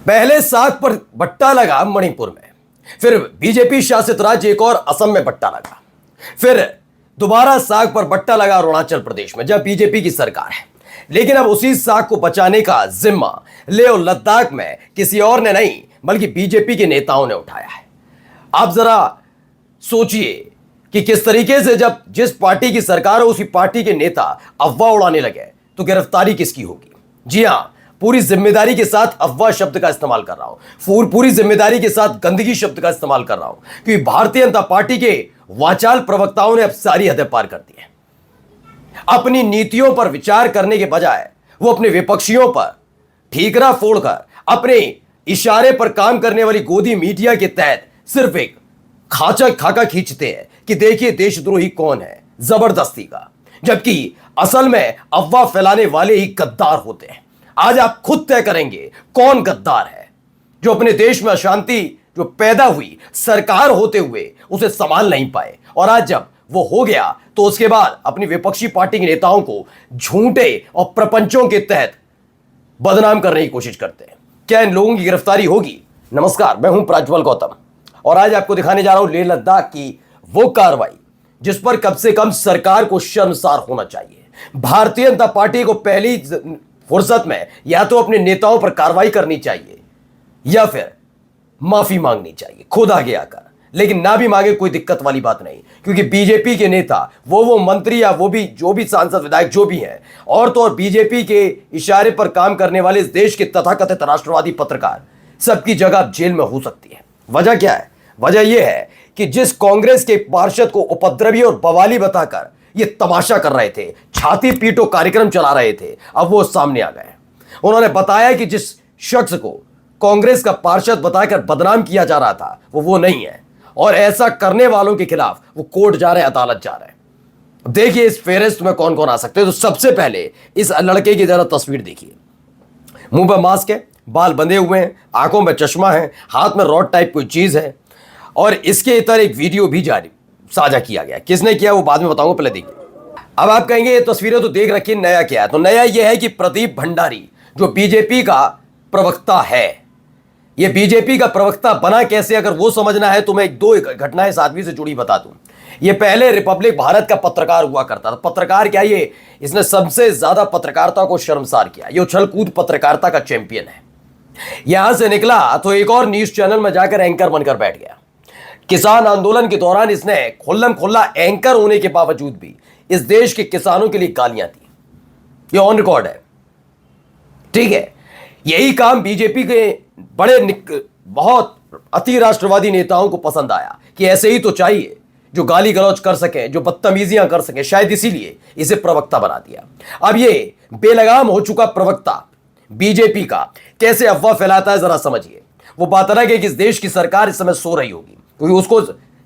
पहले साग पर बट्टा लगा मणिपुर में, फिर बीजेपी शासित राज्य एक और असम में बट्टा लगा, फिर दोबारा साग पर बट्टा लगा अरुणाचल प्रदेश में जब बीजेपी की सरकार है। लेकिन अब उसी साग को बचाने का जिम्मा लेह लद्दाख में किसी और ने नहीं बल्कि बीजेपी के नेताओं ने उठाया है। आप जरा सोचिए कि किस तरीके से जब जिस पार्टी की सरकार हो उसी पार्टी के नेता अफवाह उड़ाने लगे तो गिरफ्तारी किसकी होगी। जी हां, पूरी जिम्मेदारी के साथ अफवाह शब्द का इस्तेमाल कर रहा हूं, पूरी जिम्मेदारी के साथ गंदगी शब्द का इस्तेमाल कर रहा हूं, क्योंकि भारतीय जनता पार्टी के वाचाल प्रवक्ताओं ने अब सारी हदें पार कर दी है। अपनी नीतियों पर विचार करने के बजाय वो अपने विपक्षियों पर ठीकरा फोड़कर अपने इशारे पर काम करने वाली गोदी मीडिया के तहत सिर्फ एक खाका खींचते हैं कि देखिए देशद्रोही कौन है, जबरदस्ती का, जबकि असल में अफवाह फैलाने वाले ही गद्दार होते हैं। आज आप खुद तय करेंगे कौन गद्दार है, जो अपने देश में अशांति जो पैदा हुई सरकार होते हुए उसे संभाल नहीं पाए, और आज जब वो हो गया तो उसके बाद अपनी विपक्षी पार्टी के नेताओं को झूठे और प्रपंचों के तहत बदनाम करने की कोशिश करते हैं। क्या इन लोगों की गिरफ्तारी होगी? नमस्कार, मैं हूं प्रज्वल गौतम और आज आपको दिखाने जा रहा हूं लेह लद्दाख की वो कार्रवाई जिस पर कम से कम सरकार को शर्मसार होना चाहिए। भारतीय जनता पार्टी को पहली फुर्सत में या तो अपने नेताओं पर कार्रवाई करनी चाहिए या फिर माफी मांगनी चाहिए खुद आगे आकर, लेकिन ना भी मांगे कोई दिक्कत वाली बात नहीं, क्योंकि बीजेपी के नेता वो मंत्री या वो भी जो भी सांसद विधायक जो भी हैं, और तो और बीजेपी के इशारे पर काम करने वाले इस देश के तथाकथित राष्ट्रवादी पत्रकार, सबकी जगह अब जेल में हो सकती है। वजह क्या है? वजह यह है कि जिस कांग्रेस के पार्षद को उपद्रवी और बवाली बताकर ये तमाशा कर रहे थे, छाती पीटो कार्यक्रम चला रहे थे, अब वो सामने आ गए। उन्होंने बताया कि जिस शख्स को कांग्रेस का पार्षद बताकर बदनाम किया जा रहा था वो नहीं है, और ऐसा करने वालों के खिलाफ वो कोर्ट जा रहे हैं, अदालत जा रहे हैं। देखिए इस फेहरिस्त में कौन कौन आ सकते हैं। तो सबसे पहले इस लड़के की जरा तस्वीर देखिए। मुंह पर मास्क है, बाल बंधे हुए हैं, आंखों में चश्मा है, हाथ में रॉड टाइप कोई चीज है, और इसके इतर एक वीडियो भी साझा किया गया। किसने किया वो बाद में बताऊंगा, पहले देखिए। अब आप कहेंगे ये तस्वीरें तो देख रखी, नया क्या है? तो नया यह है कि प्रदीप भंडारी जो बीजेपी का प्रवक्ता है, ये बीजेपी का प्रवक्ता बना कैसे, अगर वो समझना है तो मैं एक दो घटनाएं इस आदमी से जुड़ी बता दूं। ये पहले रिपब्लिक भारत का पत्रकार हुआ करता था। पत्रकार क्या, ये इसने सबसे ज्यादा पत्रकारिता को शर्मसार किया। ये उछल कूद पत्रकारिता का चैंपियन है। यहां से निकला तो एक और न्यूज चैनल में जाकर एंकर बनकर बैठ गया। किसान आंदोलन के दौरान इसने खुल्लम खुल्ला एंकर होने के बावजूद भी इस देश के किसानों के लिए गालियां दी। ये ऑन रिकॉर्ड है, ठीक है। यही काम बीजेपी के बड़े बहुत अति राष्ट्रवादी नेताओं को पसंद आया कि ऐसे ही तो चाहिए, जो गाली गलौज कर सके, जो बदतमीजियां कर सके, शायद इसीलिए इसे प्रवक्ता बना दिया। अब ये बेलगाम हो चुका प्रवक्ता बीजेपी का कैसे अफवाह फैलाता है जरा समझिए। वो बात अलग है कि इस देश की सरकार इस समय सो रही होगी, क्योंकि उसको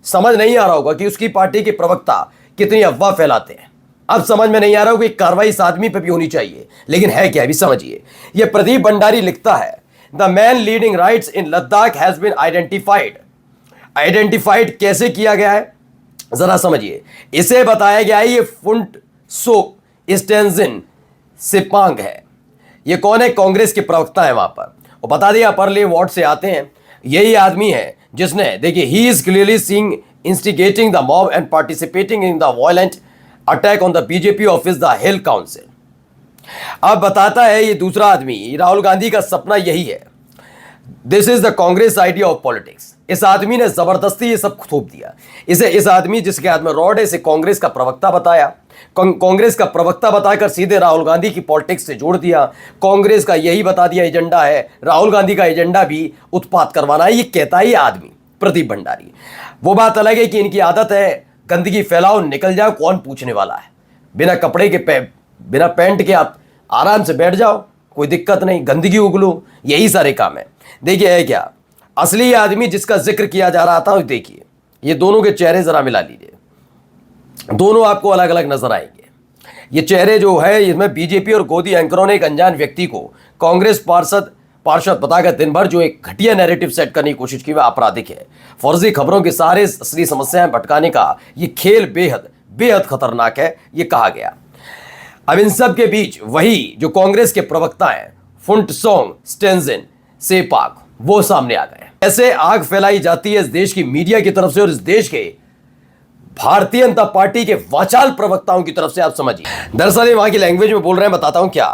समझ नहीं आ रहा होगा कि उसकी पार्टी के प्रवक्ता कितनी अफवाह फैलाते हैं। अब समझ में नहीं आ रहा होगा कि कार्रवाई इस आदमी पर भी होनी चाहिए, लेकिन है क्या, अभी समझिए। यह प्रदीप भंडारी लिखता है, the man leading riots in Ladakh has been identified. Identified कैसे किया गया है जरा समझिए। इसे बताया गया है ये फुंट सो स्टेंजिन सिपांग है। ये कौन है? कांग्रेस के प्रवक्ता है वहां पर। और बता दिया परले वार्ड से आते हैं। यही आदमी है जिसने, देखिए, he is clearly seeing instigating the mob and participating in the violent attack on the BJP office the hill council. अब बताता है ये दूसरा आदमी, राहुल गांधी का सपना यही है। This is the Congress idea of politics. इस आदमी ने जबरदस्ती ये सब थोप दिया। इस आदमी जिसके हाथ में रॉड है, इसे कांग्रेस का प्रवक्ता बताया। कांग्रेस का प्रवक्ता बताकर सीधे राहुल गांधी की पॉलिटिक्स से जोड़ दिया। कांग्रेस का यही बता दिया एजेंडा है, राहुल गांधी का एजेंडा भी उत्पात करवाना है। ये कहता है ये आदमी प्रदीप भंडारी। वो बात अलग है कि इनकी आदत है गंदगी फैलाओ, निकल जाओ, कौन पूछने वाला है। बिना कपड़े के बिना पैंट के आप आराम से बैठ जाओ, कोई दिक्कत नहीं, गंदगी उगलो, यही सारे काम है। देखिए है क्या असली आदमी जिसका जिक्र किया जा रहा था। देखिए ये दोनों के चेहरे जरा मिला लीजिए, दोनों आपको अलग अलग नजर आएंगे। ये चेहरे जो है, इसमें बीजेपी और गोदी एंकरों ने एक अनजान व्यक्ति को कांग्रेस पार्षद बताकर दिन भर जो एक घटिया नैरेटिव सेट करने की कोशिश की, वह आपराधिक है। फर्जी खबरों के सहारे असली समस्याएं भटकाने का ये खेल बेहद खतरनाक है, ये कहा गया। अब इन सब के बीच वही जो कांग्रेस के प्रवक्ता हैं फुंटसोंग स्टेंजिन से पाक वो सामने आ गए। ऐसे आग फैलाई जाती है इस देश की मीडिया की तरफ से और इस देश के भारतीय जनता पार्टी के वाचाल प्रवक्ताओं की तरफ से। आप समझिए, दरअसल वहां की लैंग्वेज में बोल रहे हैं, बताता हूं क्या।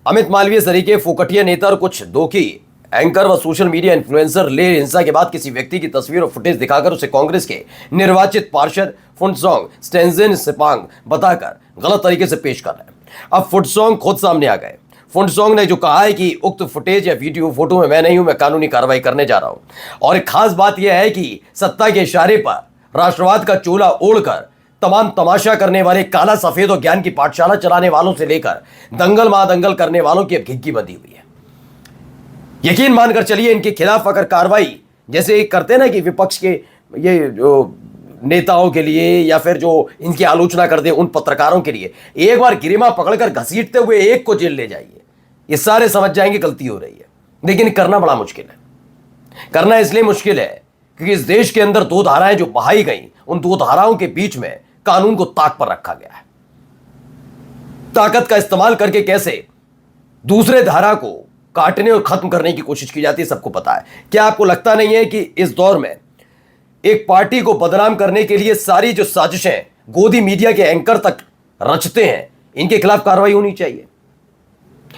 अमित मालवीय सरीके फोकटिया नेता और कुछ दोखी एंकर व सोशल मीडिया इन्फ्लुएंसर ले हिंसा के बाद किसी व्यक्ति की तस्वीर और फुटेज दिखाकर उसे कांग्रेस के निर्वाचित पार्षद फुटसोंग स्टेंजेन सेपांग बताकर गलत तरीके से पेश कर रहे हैं। अब फुटसोंग खुद सामने आ गए। फुटसोंग ने जो कहा है कि उक्त फुटेज या वीडियो फोटो में मैं नहीं हूं, मैं कानूनी कार्रवाई करने जा रहा हूं। और एक खास बात यह है कि सत्ता के इशारे पर राष्ट्रवाद का चोला ओढ़कर तमाम तमाशा करने वाले, काला सफेद और ज्ञान की पाठशाला चलाने वालों से लेकर दंगल महादंगल करने वालों की अब घिग्गी बंधी हुई है। यकीन मानकर चलिए, इनके खिलाफ अगर कार्रवाई जैसे करते हैं ना कि विपक्ष के ये जो नेताओं के लिए या फिर जो इनकी आलोचना करते हैं उन पत्रकारों के लिए, एक बार गिरिमा पकड़कर घसीटते हुए एक को जेल ले जाइए, ये सारे समझ जाएंगे गलती हो रही है। लेकिन करना बड़ा मुश्किल है। करना इसलिए मुश्किल है क्योंकि इस देश के अंदर दो धाराएं जो बहाई गई, उन दो धाराओं के बीच में कानून को ताक पर रखा गया है। ताकत का इस्तेमाल करके कैसे दूसरे धारा को काटने और खत्म करने की कोशिश की जाती है, सबको पता है। क्या आपको लगता नहीं है कि इस दौर में एक पार्टी को बदनाम करने के लिए सारी जो साजिशें गोदी मीडिया के एंकर तक रचते हैं, इनके खिलाफ कार्रवाई होनी चाहिए?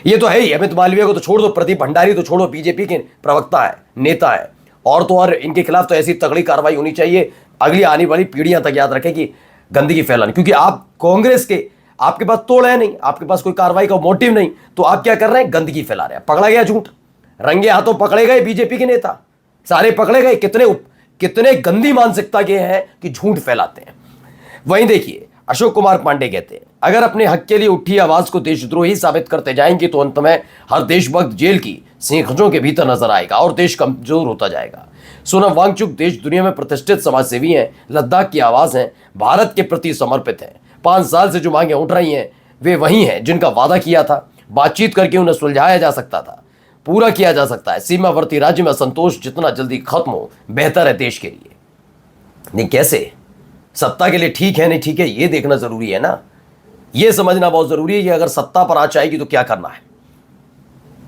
ये तो है ही। अमित मालवीय को तो छोड़ दो, प्रदीप भंडारी तो छोड़ो, बीजेपी के प्रवक्ता है, नेता है, और तो और इनके खिलाफ तो ऐसी तगड़ी कार्रवाई होनी चाहिए, अगली आने वाली पीढ़ियां तक याद रखें कि गंदगी फैलानी। क्योंकि आप कांग्रेस के, आपके पास तोड़ है नहीं, आपके पास कोई कार्रवाई का मोटिव नहीं, तो आप क्या कर रहे हैं? गंदगी फैला रहे हैं। पकड़ा गया झूठ, रंगे हाथों पकड़े गए बीजेपी के नेता, सारे पकड़े गए। कितने गंदी मानसिकता के हैं कि झूठ फैलाते हैं। वहीं देखिए, अशोक कुमार पांडे कहते हैं, अगर अपने हक के लिए उठी आवाज को देशद्रोही साबित करते जाएंगे तो अंत में हर देशभक्त जेल की सींखों के भीतर नजर आएगा और देश कमजोर होता जाएगा। सोनम वांगचुक देश दुनिया में प्रतिष्ठित समाजसेवी हैं, लद्दाख की आवाज हैं, भारत के प्रति समर्पित हैं। 5 साल से जो मांगे उठ रही हैं वे वही हैं जिनका वादा किया था। बातचीत करके उन्हें सुलझाया जा सकता था, पूरा किया जा सकता है। सीमावर्ती राज्य में असंतोष जितना जल्दी खत्म हो बेहतर है देश के लिए। नहीं, कैसे? सत्ता के लिए ठीक है नहीं ठीक है ये देखना जरूरी है ना। ये समझना बहुत जरूरी है कि अगर सत्ता पर आ जाएगी तो क्या करना है।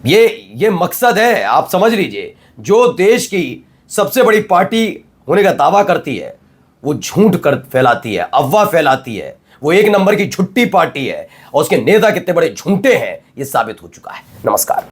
ये मकसद है, आप समझ लीजिए। जो देश की सबसे बड़ी पार्टी होने का दावा करती है वो झूठ कर फैलाती है, अफवाह फैलाती है, वो एक नंबर की झुट्टी पार्टी है और उसके नेता कितने बड़े झूठे हैं ये साबित हो चुका है। नमस्कार।